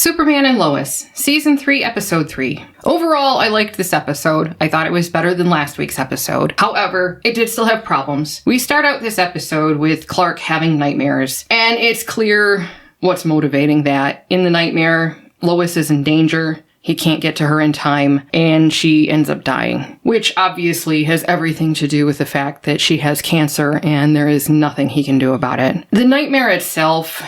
Superman and Lois, Season 3, Episode 3. Overall, I liked this episode. I thought it was better than last week's episode. However, it did still have problems. We start out this episode with Clark having nightmares, and it's clear what's motivating that. In the nightmare, Lois is in danger. He can't get to her in time, and she ends up dying, which obviously has everything to do with the fact that she has cancer and there is nothing he can do about it. The nightmare itself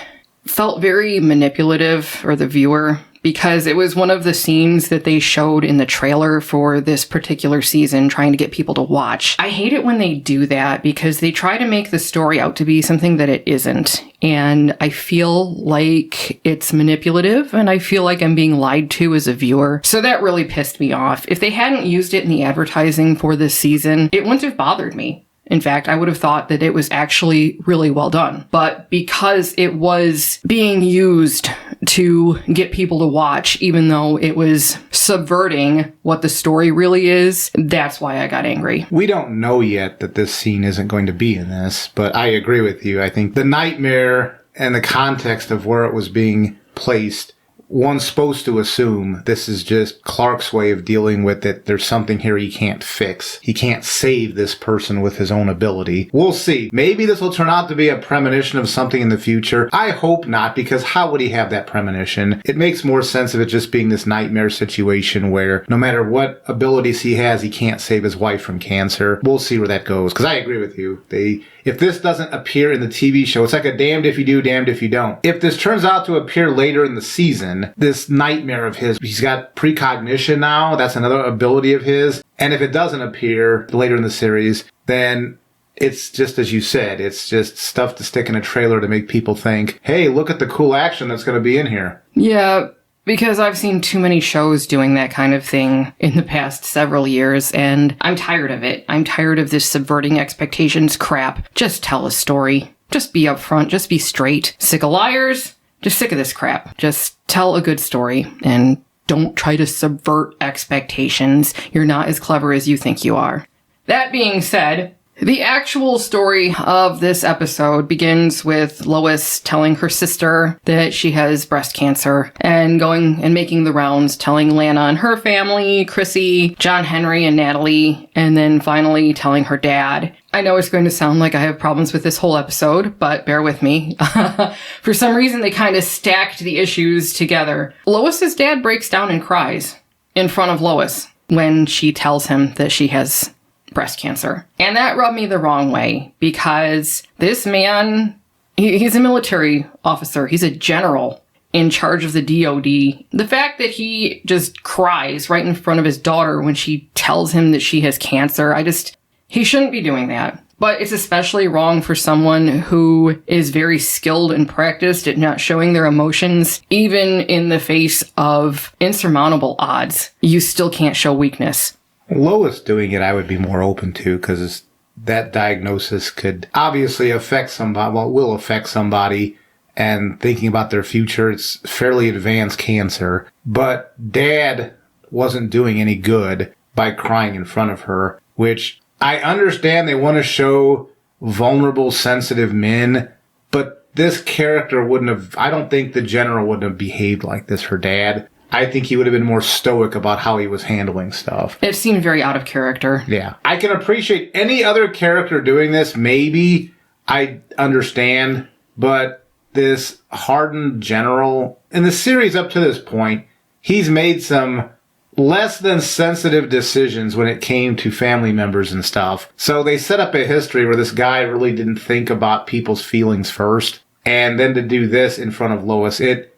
felt very manipulative for the viewer because it was one of the scenes that they showed in the trailer for this particular season trying to get people to watch. I hate it when they do that because they try to make the story out to be something that it isn't. And I feel like it's manipulative and I feel like I'm being lied to as a viewer. So that really pissed me off. If they hadn't used it in the advertising for this season, it wouldn't have bothered me. In fact, I would have thought that it was actually really well done. But because it was being used to get people to watch, even though it was subverting what the story really is, that's why I got angry. We don't know yet that this scene isn't going to be in this, but I agree with you. I think the nightmare and the context of where it was being placed, one's supposed to assume this is just Clark's way of dealing with it. There's something here he can't fix. He can't save this person with his own ability. We'll see. Maybe this will turn out to be a premonition of something in the future. I hope not, because how would he have that premonition? It makes more sense of it just being this nightmare situation where no matter what abilities he has, he can't save his wife from cancer. We'll see where that goes, because I agree with you. If this doesn't appear in the TV show, it's like a damned if you do, damned if you don't. If this turns out to appear later in the season, this nightmare of his, he's got precognition now, that's another ability of his, and if it doesn't appear later in the series, then it's just as you said, it's just stuff to stick in a trailer to make people think, hey, look at the cool action that's going to be in here. Yeah, because I've seen too many shows doing that kind of thing in the past several years, and I'm tired of it. I'm tired of this subverting expectations crap. Just tell a story. Just be upfront. Just be straight. Sick of liars? Just sick of this crap. Just tell a good story, and don't try to subvert expectations. You're not as clever as you think you are. That being said, the actual story of this episode begins with Lois telling her sister that she has breast cancer and going and making the rounds, telling Lana and her family, Chrissy, John Henry, and Natalie, and then finally telling her dad. I know it's going to sound like I have problems with this whole episode, but bear with me. For some reason, they kind of stacked the issues together. Lois's dad breaks down and cries in front of Lois when she tells him that she has breast cancer. And that rubbed me the wrong way because this man, he's a military officer. He's a general in charge of the DOD. The fact that he just cries right in front of his daughter when she tells him that she has cancer, he shouldn't be doing that. But it's especially wrong for someone who is very skilled and practiced at not showing their emotions, even in the face of insurmountable odds. You still can't show weakness. Lois doing it, I would be more open to, because that diagnosis could obviously affect somebody, well, will affect somebody, and thinking about their future, it's fairly advanced cancer. But Dad wasn't doing any good by crying in front of her, which I understand they want to show vulnerable, sensitive men, but this character wouldn't have, I don't think the general wouldn't have behaved like this, her dad. I think he would have been more stoic about how he was handling stuff. It seemed very out of character. Yeah. I can appreciate any other character doing this, maybe I understand, but this hardened general, in the series up to this point, he's made some less than sensitive decisions when it came to family members and stuff. So they set up a history where this guy really didn't think about people's feelings first, and then to do this in front of Lois, it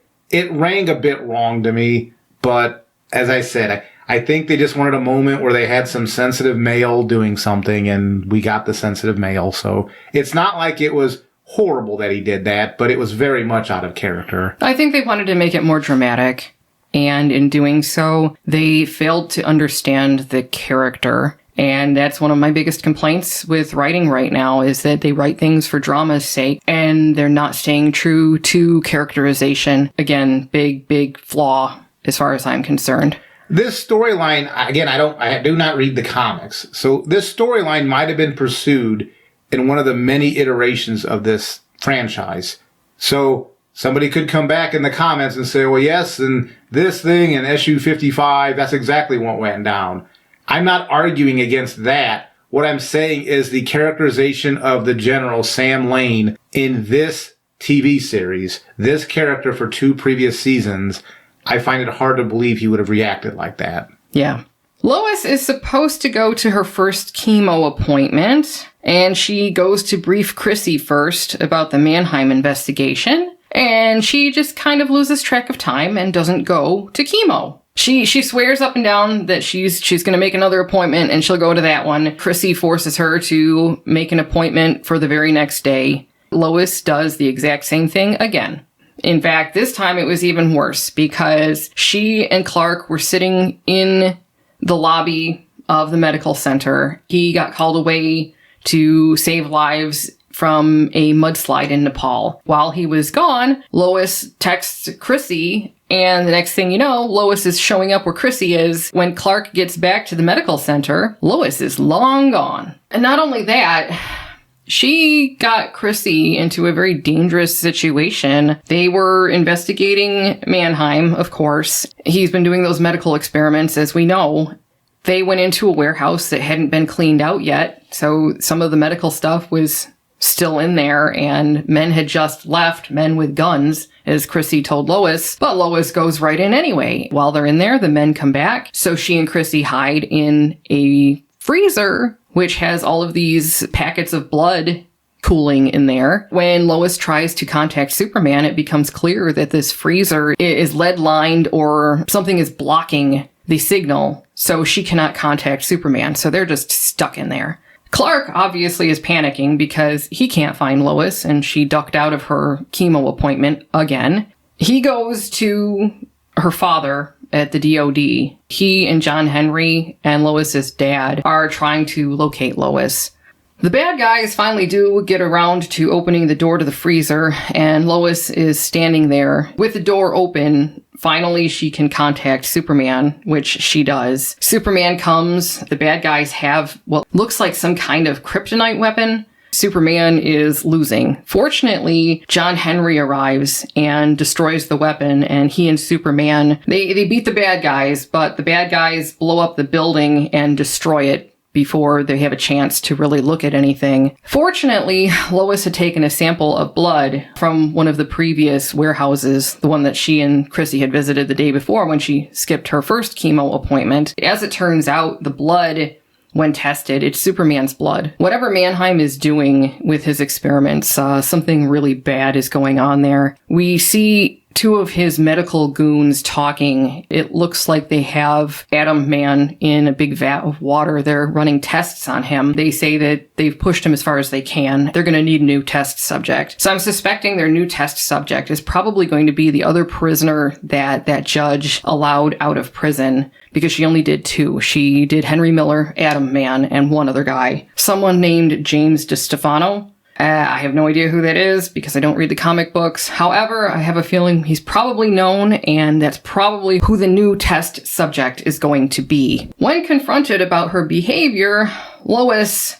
rang a bit wrong to me, but as I said, I think they just wanted a moment where they had some sensitive male doing something, and we got the sensitive male. So it's not like it was horrible that he did that, but it was very much out of character. I think they wanted to make it more dramatic, and in doing so, they failed to understand the character. And that's one of my biggest complaints with writing right now, is that they write things for drama's sake and they're not staying true to characterization. Again, big flaw as far as I'm concerned. This storyline, again, I do not read the comics. So this storyline might have been pursued in one of the many iterations of this franchise. So Somebody could come back in the comments and say, well, yes, and this thing and SU-55, that's exactly what went down. I'm not arguing against that. What I'm saying is the characterization of the General Sam Lane in this TV series, this character for 2 previous seasons, I find it hard to believe he would have reacted like that. Yeah. Lois is supposed to go to her first chemo appointment, and she goes to brief Chrissy first about the Mannheim investigation, and she just kind of loses track of time and doesn't go to chemo. She swears up and down that she's going to make another appointment and she'll go to that one. Chrissy forces her to make an appointment for the very next day. Lois does the exact same thing again. In fact, this time it was even worse because she and Clark were sitting in the lobby of the medical center. He got called away to save lives from a mudslide in Nepal. While he was gone, Lois texts Chrissy, and the next thing you know, Lois is showing up where Chrissy is. When Clark gets back to the medical center, Lois is long gone. And not only that, she got Chrissy into a very dangerous situation. They were investigating Mannheim, of course. He's been doing those medical experiments, as we know. They went into a warehouse that hadn't been cleaned out yet, so some of the medical stuff was still in there, and men had just left, men with guns, as Chrissy told Lois, but Lois goes right in anyway. While they're in there, the men come back, so she and Chrissy hide in a freezer, which has all of these packets of blood cooling in there. When Lois tries to contact Superman, it becomes clear that this freezer is lead-lined or something is blocking the signal, so she cannot contact Superman, so they're just stuck in there. Clark obviously is panicking because he can't find Lois, and she ducked out of her chemo appointment again. He goes to her father at the DOD. He and John Henry and Lois's dad are trying to locate Lois. The bad guys finally do get around to opening the door to the freezer, and Lois is standing there with the door open. Finally, she can contact Superman, which she does. Superman comes. The bad guys have what looks like some kind of kryptonite weapon. Superman is losing. Fortunately, John Henry arrives and destroys the weapon, and he and Superman, they beat the bad guys, but the bad guys blow up the building and destroy it before they have a chance to really look at anything. Fortunately, Lois had taken a sample of blood from one of the previous warehouses, the one that she and Chrissy had visited the day before when she skipped her first chemo appointment. As it turns out, the blood, when tested, it's Superman's blood. Whatever Mannheim is doing with his experiments, something really bad is going on there. We see 2 of his medical goons talking. It looks like they have Atom Man in a big vat of water. They're running tests on him. They say that they've pushed him as far as they can. They're going to need a new test subject. So I'm suspecting their new test subject is probably going to be the other prisoner that judge allowed out of prison, because she only did 2. She did Henry Miller, Atom Man, and one other guy. Someone named James DeStefano. I have no idea who that is because I don't read the comic books. However, I have a feeling he's probably known, and that's probably who the new test subject is going to be. When confronted about her behavior, Lois,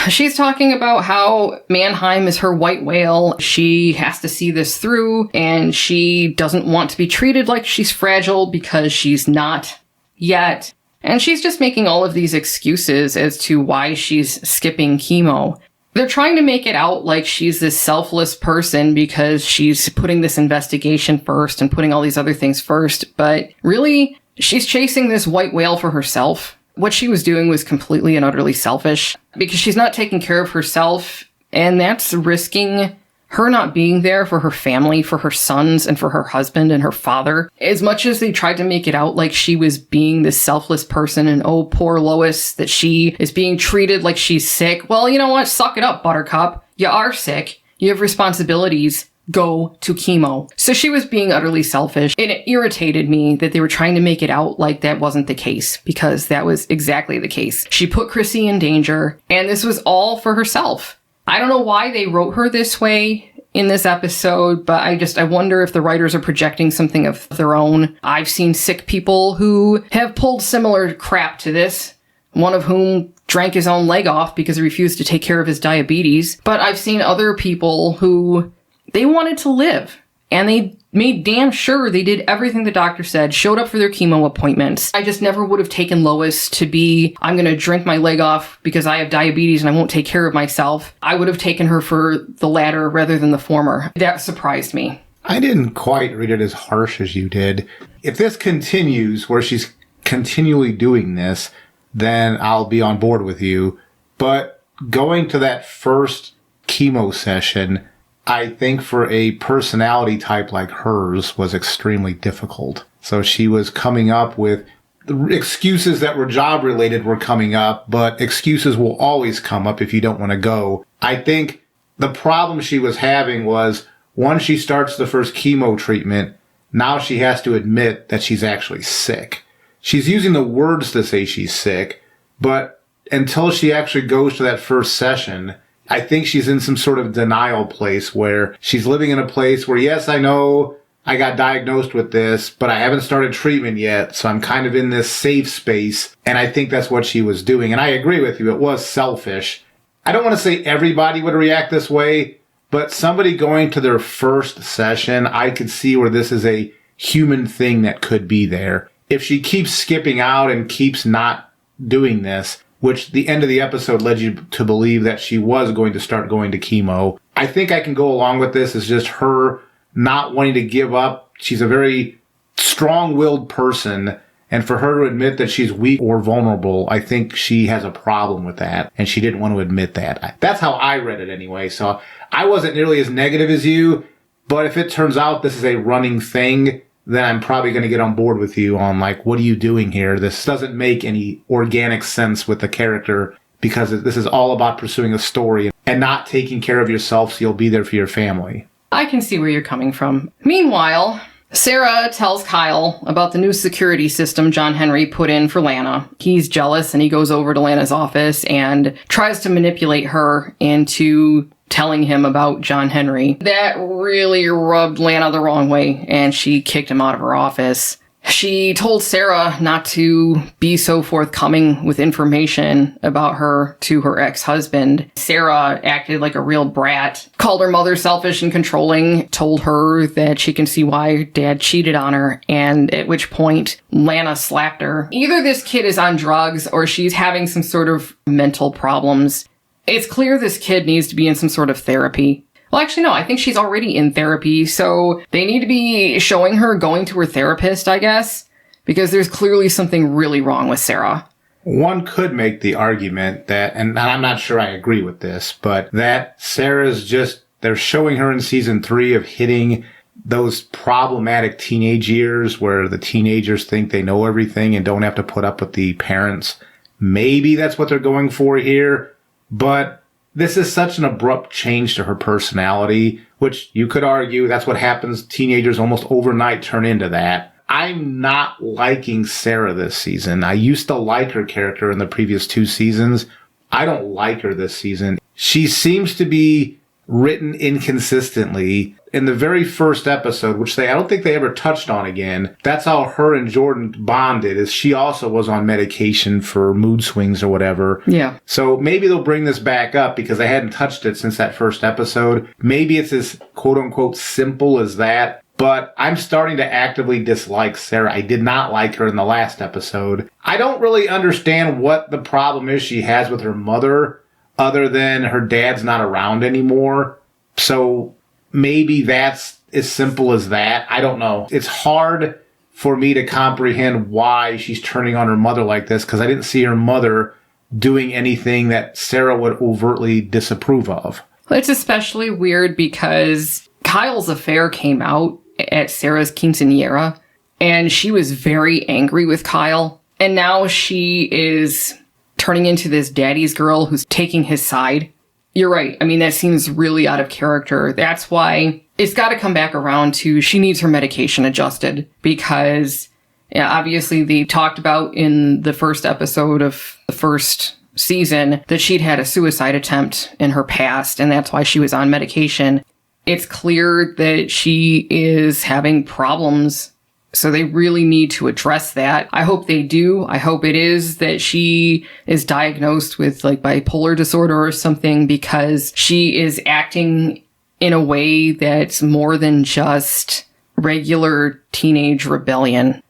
she's talking about how Mannheim is her white whale. She has to see this through, and she doesn't want to be treated like she's fragile because she's not yet. And she's just making all of these excuses as to why she's skipping chemo. They're trying to make it out like she's this selfless person because she's putting this investigation first and putting all these other things first. But really, she's chasing this white whale for herself. What she was doing was completely and utterly selfish because she's not taking care of herself. And that's risking her not being there for her family, for her sons, and for her husband and her father. As much as they tried to make it out like she was being this selfless person and, oh, poor Lois, that she is being treated like she's sick. Well, you know what? Suck it up, Buttercup. You are sick. You have responsibilities. Go to chemo. So she was being utterly selfish. It irritated me that they were trying to make it out like that wasn't the case, because that was exactly the case. She put Chrissy in danger, and this was all for herself. I don't know why they wrote her this way in this episode, but I wonder if the writers are projecting something of their own. I've seen sick people who have pulled similar crap to this, one of whom drank his own leg off because he refused to take care of his diabetes. But I've seen other people who, they wanted to live. And they made damn sure they did everything the doctor said, showed up for their chemo appointments. I just never would have taken Lois to be, I'm going to drink my leg off because I have diabetes and I won't take care of myself. I would have taken her for the latter rather than the former. That surprised me. I didn't quite read it as harsh as you did. If this continues where she's continually doing this, then I'll be on board with you. But going to that first chemo session, I think for a personality type like hers was extremely difficult. So she was coming up with excuses that were job related were coming up, but excuses will always come up if you don't want to go. I think the problem she was having was once she starts the first chemo treatment, now she has to admit that she's actually sick. She's using the words to say she's sick, but until she actually goes to that first session, I think she's in some sort of denial place where she's living in a place where, yes, I know I got diagnosed with this, but I haven't started treatment yet. So I'm kind of in this safe space. And I think that's what she was doing. And I agree with you. It was selfish. I don't want to say everybody would react this way, but somebody going to their first session, I could see where this is a human thing that could be there. If she keeps skipping out and keeps not doing this, which the end of the episode led you to believe that she was going to start going to chemo. I think I can go along with this as just her not wanting to give up. She's a very strong-willed person, and for her to admit that she's weak or vulnerable, I think she has a problem with that, and she didn't want to admit that. That's how I read it anyway, so I wasn't nearly as negative as you, but if it turns out this is a running thing, then I'm probably going to get on board with you on, like, what are you doing here? This doesn't make any organic sense with the character because this is all about pursuing a story and not taking care of yourself so you'll be there for your family. I can see where you're coming from. Meanwhile, Sarah tells Kyle about the new security system John Henry put in for Lana. He's jealous and he goes over to Lana's office and tries to manipulate her into telling him about John Henry. That really rubbed Lana the wrong way, and she kicked him out of her office. She told Sarah not to be so forthcoming with information about her to her ex-husband. Sarah acted like a real brat, called her mother selfish and controlling, told her that she can see why Dad cheated on her, and at which point Lana slapped her. Either this kid is on drugs or she's having some sort of mental problems. It's clear this kid needs to be in some sort of therapy. Well, actually, no, I think she's already in therapy, so they need to be showing her going to her therapist, I guess, because there's clearly something really wrong with Sarah. One could make the argument that, and I'm not sure I agree with this, but that Sarah's just, they're showing her in season 3 of hitting those problematic teenage years where the teenagers think they know everything and don't have to put up with the parents. Maybe that's what they're going for here. But this is such an abrupt change to her personality, which you could argue that's what happens. Teenagers almost overnight turn into that. I'm not liking Sarah this season. I used to like her character in the previous 2 seasons. I don't like her this season. She seems to be written inconsistently. In the very first episode, which I don't think they ever touched on again, that's how her and Jordan bonded, is she also was on medication for mood swings or whatever. Yeah. So maybe they'll bring this back up because they hadn't touched it since that first episode. Maybe it's as quote-unquote simple as that. But I'm starting to actively dislike Sarah. I did not like her in the last episode. I don't really understand what the problem is she has with her mother, other than her dad's not around anymore. So maybe that's as simple as that. I don't know. It's hard for me to comprehend why she's turning on her mother like this, because I didn't see her mother doing anything that Sarah would overtly disapprove of. It's especially weird because Kyle's affair came out at Sarah's quinceañera, and she was very angry with Kyle. And now she is turning into this daddy's girl who's taking his side. You're right. I mean, that seems really out of character. That's why it's got to come back around to she needs her medication adjusted because, yeah, obviously they talked about in the first episode of the first season that she'd had a suicide attempt in her past, and that's why she was on medication. It's clear that she is having problems, so they really need to address that. I hope they do. I hope it is that she is diagnosed with like bipolar disorder or something, because she is acting in a way that's more than just regular teenage rebellion.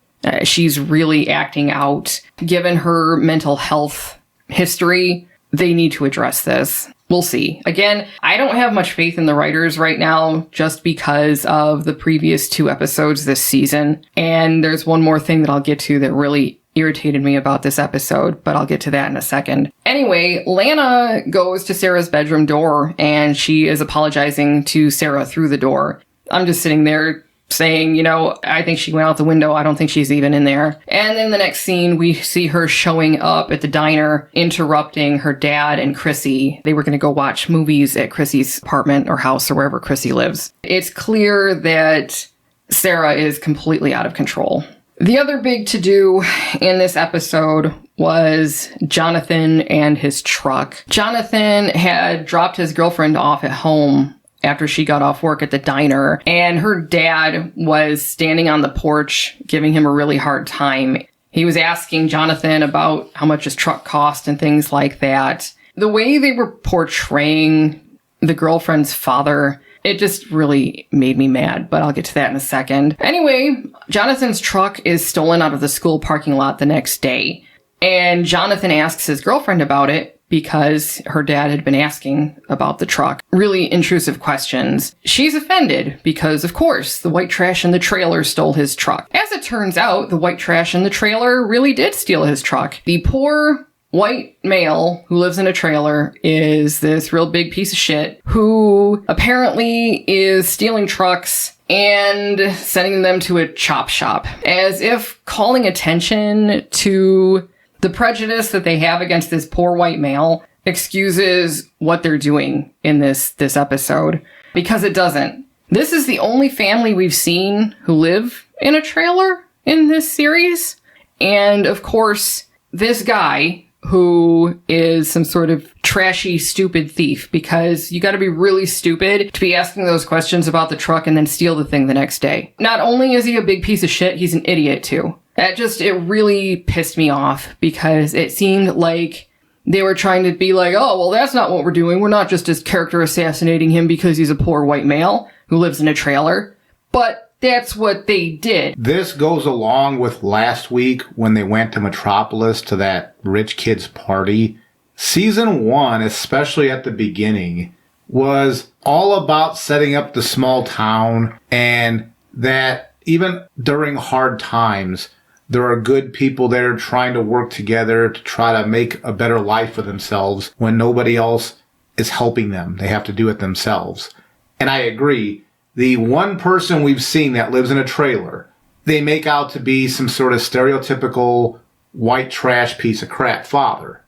She's really acting out. Given her mental health history, they need to address this. We'll see. Again, I don't have much faith in the writers right now just because of the previous 2 episodes this season. And there's one more thing that I'll get to that really irritated me about this episode, but I'll get to that in a second. Anyway, Lana goes to Sarah's bedroom door and she is apologizing to Sarah through the door. I'm just sitting there saying, you know, I think she went out the window. I don't think she's even in there. And then the next scene, we see her showing up at the diner, interrupting her dad and Chrissy. They were going to go watch movies at Chrissy's apartment or house or wherever Chrissy lives. It's clear that Sarah is completely out of control. The other big to-do in this episode was Jonathan and his truck. Jonathan had dropped his girlfriend off at home after she got off work at the diner, and her dad was standing on the porch giving him a really hard time. He was asking Jonathan about how much his truck cost and things like that. The way they were portraying the girlfriend's father, it just really made me mad, but I'll get to that in a second. Anyway, Jonathan's truck is stolen out of the school parking lot the next day, and Jonathan asks his girlfriend about it because her dad had been asking about the truck. Really intrusive questions. She's offended because, of course, the white trash in the trailer stole his truck. As it turns out, the white trash in the trailer really did steal his truck. The poor white male who lives in a trailer is this real big piece of shit who apparently is stealing trucks and sending them to a chop shop, as if calling attention to the prejudice that they have against this poor white male excuses what they're doing in this episode, because it doesn't. This is the only family we've seen who live in a trailer in this series. And of course, this guy who is some sort of trashy, stupid thief, because you got to be really stupid to be asking those questions about the truck and then steal the thing the next day. Not only is he a big piece of shit, he's an idiot too. It really pissed me off because it seemed like they were trying to be like, oh, well, that's not what we're doing. We're not just character assassinating him because he's a poor white male who lives in a trailer. But that's what they did. This goes along with last week when they went to Metropolis to that rich kid's party. Season 1, especially at the beginning, was all about setting up the small town, and that even during hard times, there are good people there trying to work together to try to make a better life for themselves when nobody else is helping them. They have to do it themselves. And I agree. The one person we've seen that lives in a trailer, they make out to be some sort of stereotypical white trash piece of crap father.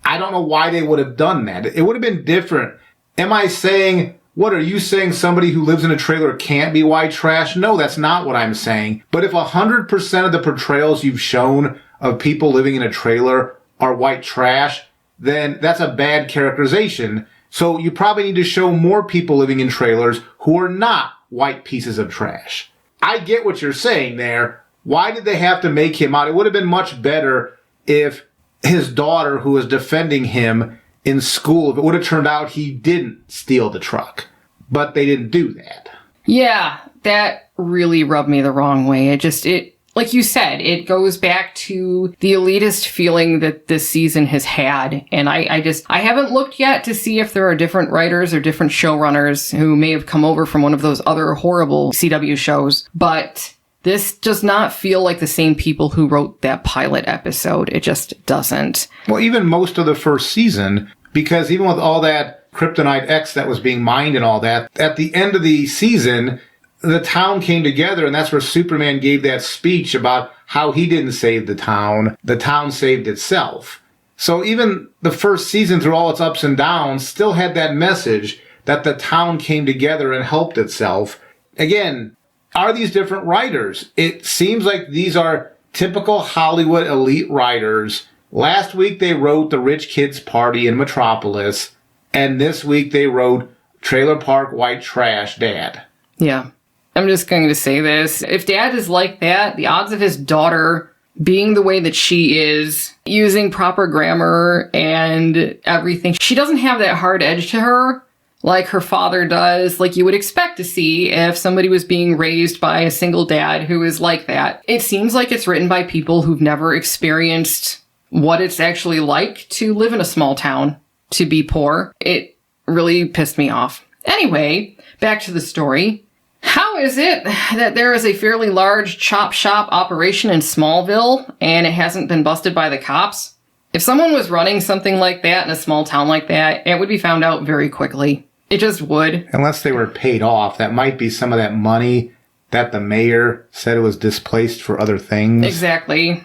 I don't know why they would have done that. It would have been different. Am I saying, what are you saying, somebody who lives in a trailer can't be white trash? No, that's not what I'm saying. But if 100% of the portrayals you've shown of people living in a trailer are white trash, then that's a bad characterization. So you probably need to show more people living in trailers who are not white pieces of trash. I get what you're saying there. Why did they have to make him out? It would have been much better if his daughter, who was defending him in school, if it would have turned out he didn't steal the truck. But they didn't do that. Yeah, that really rubbed me the wrong way. It like you said, it goes back to the elitist feeling that this season has had. And I haven't looked yet to see if there are different writers or different showrunners who may have come over from one of those other horrible CW shows. But this does not feel like the same people who wrote that pilot episode. It just doesn't. Well, even most of the first season, because even with all that Kryptonite X that was being mined and all that, at the end of the season, the town came together, and that's where Superman gave that speech about how he didn't save the town saved itself. So even the first season, through all its ups and downs, still had that message that the town came together and helped itself. Again, are these different writers? It seems like these are typical Hollywood elite writers. Last week they wrote The Rich Kid's Party in Metropolis, and this week they wrote Trailer Park White Trash Dad. Yeah. I'm just going to say this. If Dad is like that, the odds of his daughter being the way that she is, using proper grammar and everything, she doesn't have that hard edge to her like her father does, like you would expect to see if somebody was being raised by a single dad who is like that. It seems like it's written by people who've never experienced what it's actually like to live in a small town, to be poor. It really pissed me off. Anyway, back to the story. How is it that there is a fairly large chop shop operation in Smallville and it hasn't been busted by the cops? If someone was running something like that in a small town like that, it would be found out very quickly. It just would. Unless they were paid off. That might be some of that money that the mayor said was displaced for other things. Exactly.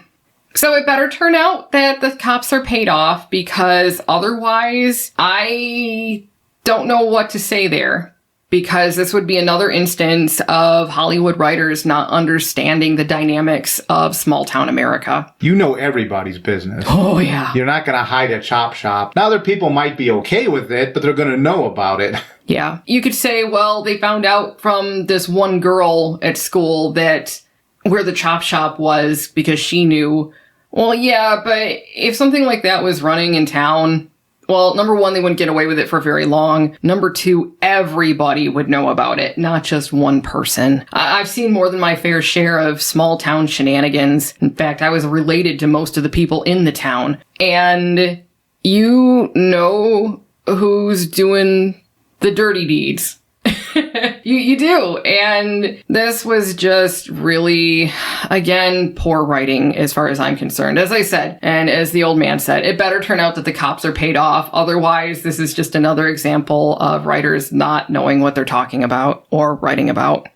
So it better turn out that the cops are paid off, because otherwise I don't know what to say there. Because this would be another instance of Hollywood writers not understanding the dynamics of small town America. You know everybody's business. Oh, yeah. You're not going to hide a chop shop. Now, other people might be okay with it, but they're going to know about it. Yeah. You could say, well, they found out from this one girl at school that where the chop shop was because she knew. Well, yeah, but if something like that was running in town, well, number one, they wouldn't get away with it for very long. Number two, everybody would know about it, not just one person. I've seen more than my fair share of small town shenanigans. In fact, I was related to most of the people in the town. And you know who's doing the dirty deeds. You do. And this was just really, again, poor writing as far as I'm concerned. As I said, and as the old man said, it better turn out that the cops are paid off. Otherwise, this is just another example of writers not knowing what they're talking about or writing about.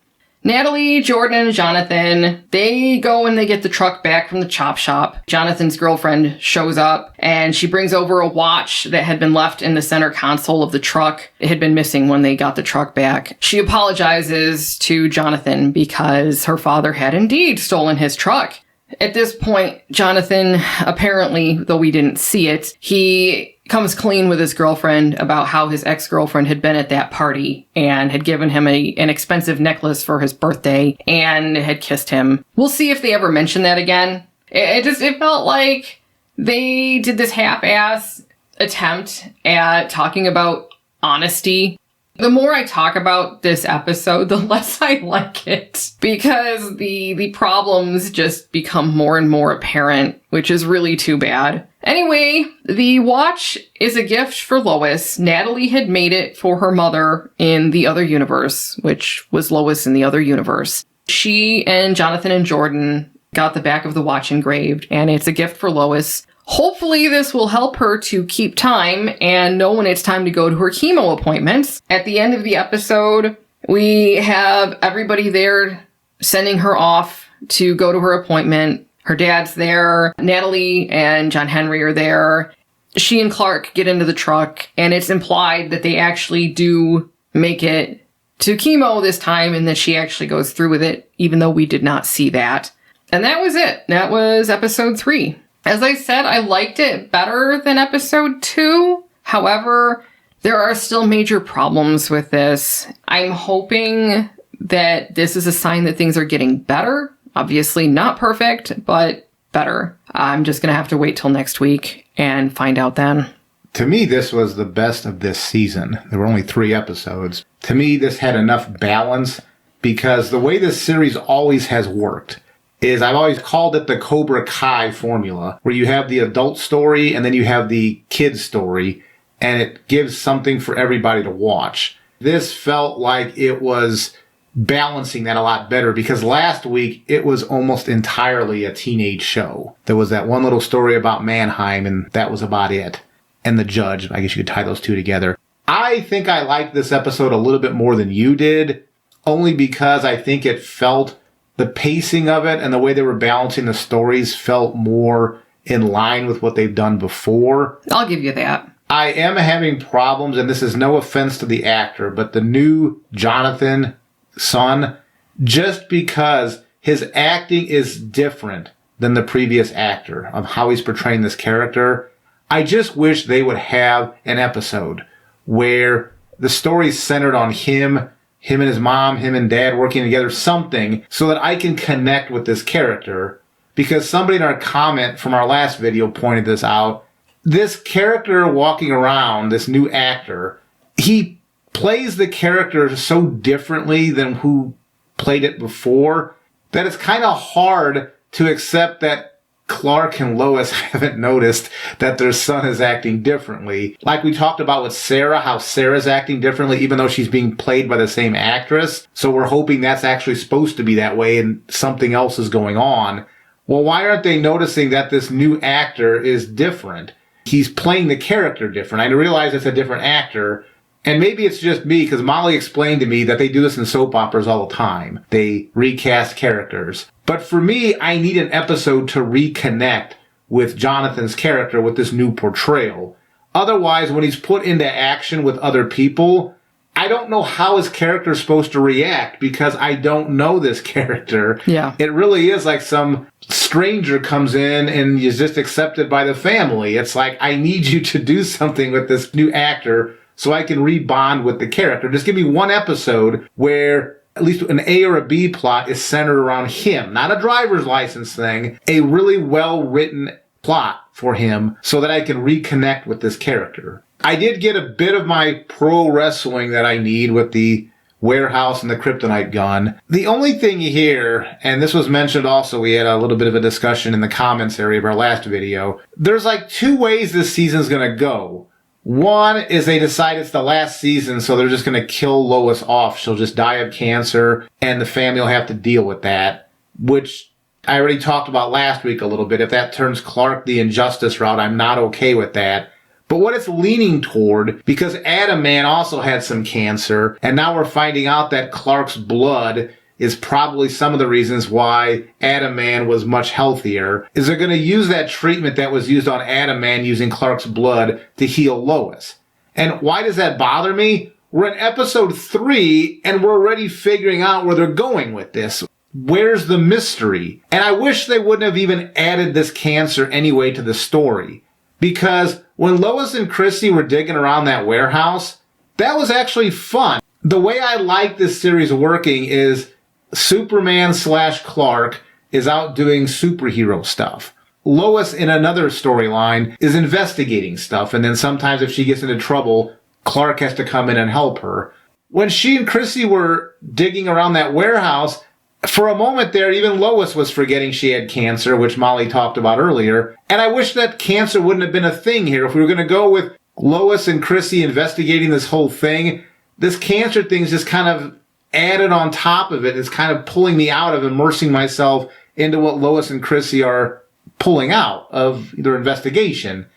Natalie, Jordan, and Jonathan, they go and they get the truck back from the chop shop. Jonathan's girlfriend shows up and she brings over a watch that had been left in the center console of the truck. It had been missing when they got the truck back. She apologizes to Jonathan because her father had indeed stolen his truck. At this point, Jonathan, apparently, though we didn't see it, he comes clean with his girlfriend about how his ex-girlfriend had been at that party and had given him an expensive necklace for his birthday and had kissed him. We'll see if they ever mention that again. It felt like they did this half-ass attempt at talking about honesty. The more I talk about this episode, the less I like it, because the problems just become more and more apparent, which is really too bad. Anyway, the watch is a gift for Lois. Natalie had made it for her mother in the other universe, which was Lois in the other universe. She and Jonathan and Jordan got the back of the watch engraved, and it's a gift for Lois. Hopefully this will help her to keep time and know when it's time to go to her chemo appointments. At the end of the episode, we have everybody there sending her off to go to her appointment. Her dad's there. Natalie and John Henry are there. She and Clark get into the truck, and it's implied that they actually do make it to chemo this time and that she actually goes through with it, even though we did not see that. And that was it. That was episode 3. As I said, I liked it better than episode 2. However, there are still major problems with this. I'm hoping that this is a sign that things are getting better. Obviously not perfect, but better. I'm just going to have to wait till next week and find out then. To me, this was the best of this season. There were only 3 episodes. To me, this had enough balance because the way this series always has worked is I've always called it the Cobra Kai formula, where you have the adult story and then you have the kid story, and it gives something for everybody to watch. This felt like it was balancing that a lot better because last week it was almost entirely a teenage show. There was that one little story about Mannheim, and that was about it. And the judge, I guess you could tie those two together. I think I liked this episode a little bit more than you did, only because I think it felt, the pacing of it and the way they were balancing the stories felt more in line with what they've done before. I'll give you that. I am having problems, and this is no offense to the actor, but the new Jonathan son, just because his acting is different than the previous actor of how he's portraying this character, I just wish they would have an episode where the story's centered on him and his mom, him and dad working together, something so that I can connect with this character. Because somebody in our comment from our last video pointed this out. This character walking around, this new actor, he plays the character so differently than who played it before that it's kind of hard to accept that Clark and Lois haven't noticed that their son is acting differently. Like we talked about with Sarah, how Sarah's acting differently even though she's being played by the same actress. So we're hoping that's actually supposed to be that way and something else is going on. Well, why aren't they noticing that this new actor is different? He's playing the character different. I realize it's a different actor. And maybe it's just me, because Molly explained to me that they do this in soap operas all the time. They recast characters. But for me, I need an episode to reconnect with Jonathan's character with this new portrayal. Otherwise, when he's put into action with other people, I don't know how his character is supposed to react because I don't know this character. Yeah. It really is like some stranger comes in and is just accepted by the family. It's like, I need you to do something with this new actor so I can rebond with the character. Just give me one episode where at least an A or a B plot is centered around him. Not a driver's license thing. A really well-written plot for him so that I can reconnect with this character. I did get a bit of my pro wrestling that I need with the warehouse and the kryptonite gun. The only thing here, and this was mentioned also, we had a little bit of a discussion in the comments area of our last video. There's like two ways this season's going to go. One is they decide it's the last season, so they're just going to kill Lois off. She'll just die of cancer, and the family will have to deal with that, which I already talked about last week a little bit. If that turns Clark the injustice route, I'm not okay with that. But what it's leaning toward, because Adam Man also had some cancer, and now we're finding out that Clark's blood is probably some of the reasons why Adam Man was much healthier, is they're going to use that treatment that was used on Adam Man using Clark's blood to heal Lois. And why does that bother me? We're in episode 3, and we're already figuring out where they're going with this. Where's the mystery? And I wish they wouldn't have even added this cancer anyway to the story. Because when Lois and Chrissy were digging around that warehouse, that was actually fun. The way I like this series working is Superman/Clark is out doing superhero stuff. Lois, in another storyline, is investigating stuff, and then sometimes if she gets into trouble, Clark has to come in and help her. When she and Chrissy were digging around that warehouse, for a moment there, even Lois was forgetting she had cancer, which Molly talked about earlier, and I wish that cancer wouldn't have been a thing here. If we were going to go with Lois and Chrissy investigating this whole thing, this cancer thing's just kind of added on top of it. It's kind of pulling me out of immersing myself into what Lois and Chrissy are pulling out of their investigation.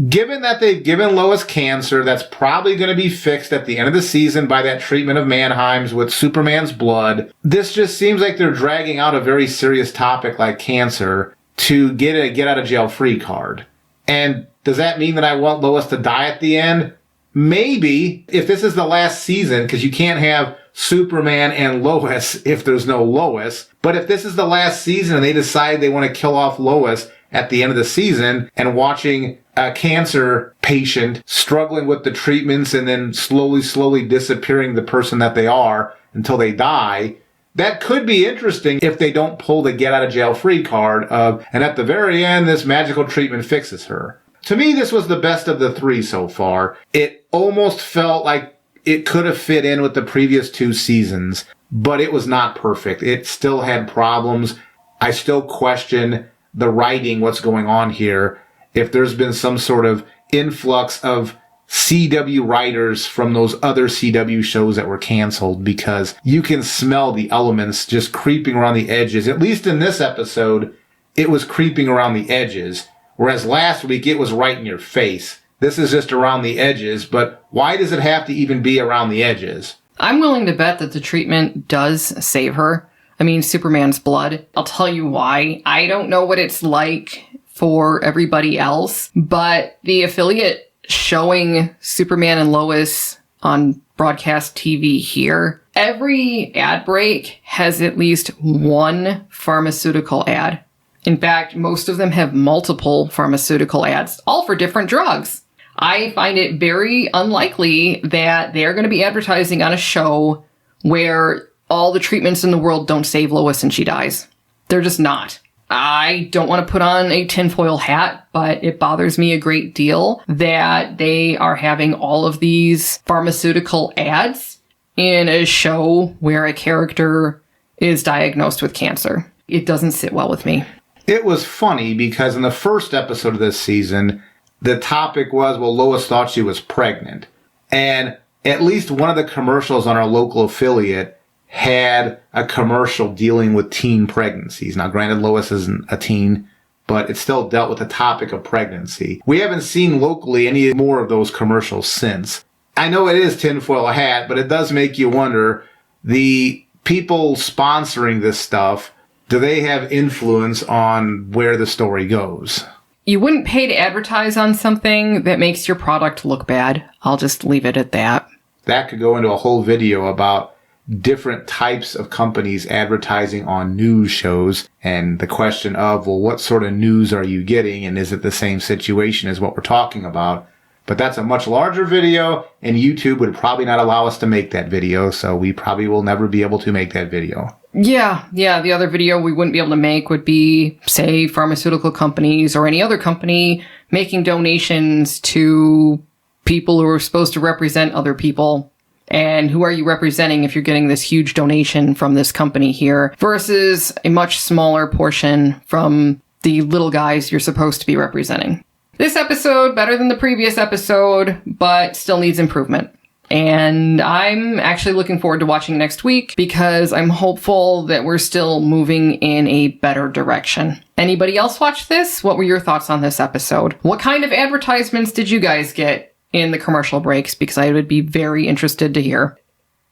Given that they've given Lois cancer, that's probably going to be fixed at the end of the season by that treatment of Mannheim's with Superman's blood. This just seems like they're dragging out a very serious topic like cancer to get a get out of jail free card. And does that mean that I want Lois to die at the end? Maybe, if this is the last season, because you can't have Superman and Lois if there's no Lois. But if this is the last season and they decide they want to kill off Lois at the end of the season, and watching a cancer patient struggling with the treatments and then slowly disappearing the person that they are until they die, that could be interesting if they don't pull the get out of jail free card of, and at the very end, this magical treatment fixes her. To me, this was the best of the 3 so far. It almost felt like it could have fit in with the previous 2 seasons, but it was not perfect. It still had problems. I still question the writing, what's going on here. If there's been some sort of influx of CW writers from those other CW shows that were canceled, because you can smell the elements just creeping around the edges. At least in this episode, it was creeping around the edges, whereas last week it was right in your face. This is just around the edges, but why does it have to even be around the edges? I'm willing to bet that the treatment does save her. I mean, Superman's blood. I'll tell you why. I don't know what it's like for everybody else, but the affiliate showing Superman and Lois on broadcast TV here, every ad break has at least one pharmaceutical ad. In fact, most of them have multiple pharmaceutical ads, all for different drugs. I find it very unlikely that they're going to be advertising on a show where all the treatments in the world don't save Lois and she dies. They're just not. I don't want to put on a tinfoil hat, but it bothers me a great deal that they are having all of these pharmaceutical ads in a show where a character is diagnosed with cancer. It doesn't sit well with me. It was funny because in the first episode of this season, the topic was, well, Lois thought she was pregnant. And at least one of the commercials on our local affiliate had a commercial dealing with teen pregnancies. Now, granted, Lois isn't a teen, but it still dealt with the topic of pregnancy. We haven't seen locally any more of those commercials since. I know it is tinfoil hat, but it does make you wonder, the people sponsoring this stuff, do they have influence on where the story goes? You wouldn't pay to advertise on something that makes your product look bad. I'll just leave it at that. That could go into a whole video about different types of companies advertising on news shows and the question of, well, what sort of news are you getting, and is it the same situation as what we're talking about? But that's a much larger video, and YouTube would probably not allow us to make that video, so we probably will never be able to make that video. Yeah, the other video we wouldn't be able to make would be, say, pharmaceutical companies or any other company making donations to people who are supposed to represent other people. And who are you representing if you're getting this huge donation from this company here versus a much smaller portion from the little guys you're supposed to be representing? This episode, better than the previous episode, but still needs improvement. And I'm actually looking forward to watching next week because I'm hopeful that we're still moving in a better direction. Anybody else watch this? What were your thoughts on this episode? What kind of advertisements did you guys get in the commercial breaks? Because I would be very interested to hear.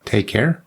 Take care.